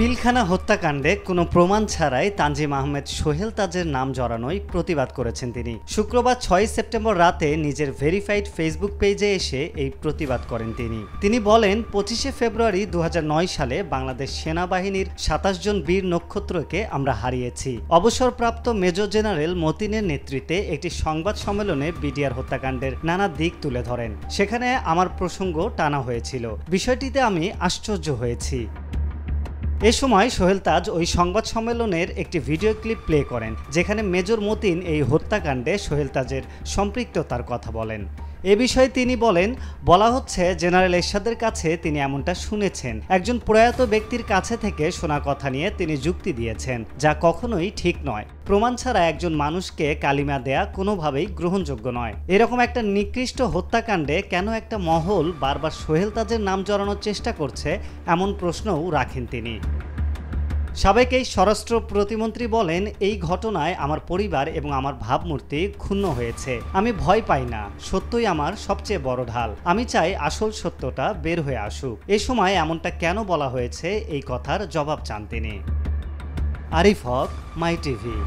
পিলখানা হত্যাকাণ্ডে কোনো প্রমাণ ছাড়াই তানজিম আহমেদ সোহেল তাজের নাম জড়ানোয় প্রতিবাদ করেছেন তিনি। শুক্রবার ৬ সেপ্টেম্বর রাতে নিজের ভেরিফাইড ফেসবুক পেজে এসে এই প্রতিবাদ করেন তিনি বলেন, ২৫শে ফেব্রুয়ারি ২০০৯ সালে বাংলাদেশ সেনাবাহিনীর ২৭ জন বীর নক্ষত্রকে আমরা হারিয়েছি। অবসরপ্রাপ্ত মেজর জেনারেল মতিনের নেতৃত্বে একটি সংবাদ সম্মেলনে বিডিআর হত্যাকাণ্ডের নানা দিক তুলে ধরেন। সেখানে আমার প্রসঙ্গ টানা হয়েছিল। বিষয়টিতে আমি আশ্চর্য হয়েছি। এ সময় সোহেল তাজ ওই সংবাদ সম্মেলনের একটি ভিডিও ক্লিপ প্লে করেন, যেখানে মেজর মতিন এই হত্যাকাণ্ডে সোহেল তাজের সম্পৃক্ততার কথা বলেন। এ বিষয়ে তিনি বলেন, বলা হচ্ছে জেনারেল এরশাদের কাছে তিনি এমনটা শুনেছেন। একজন প্রয়াত ব্যক্তির কাছে থেকে শোনা কথা নিয়ে তিনি যুক্তি দিয়েছেন, যা কখনোই ঠিক নয়। প্রমাণ ছাড়া একজন মানুষকে কালিমা দেয়া কোনোভাবেই গ্রহণযোগ্য নয়। এরকম একটা নিকৃষ্ট হত্যাকাণ্ডে কেন একটা মহল বারবার সোহেল তাজের নাম জড়ানোর চেষ্টা করছে, এমন প্রশ্নও রাখেন তিনি। সাবেক এই স্বরাষ্ট্র প্রতিমন্ত্রী বলেন, এই ঘটনায় আমার পরিবার এবং আমার ভাবমূর্তি ক্ষুণ্ণ হয়েছে। আমি ভয় পাই না, সত্যই আমার সবচেয়ে বড় ঢাল। আমি চাই আসল সত্যটা বের হয়ে আসুক। এ সময় এমনটা কেন বলা হয়েছে, এই কথার জবাব চান তিনি। আরিফ হক, মাই টিভি।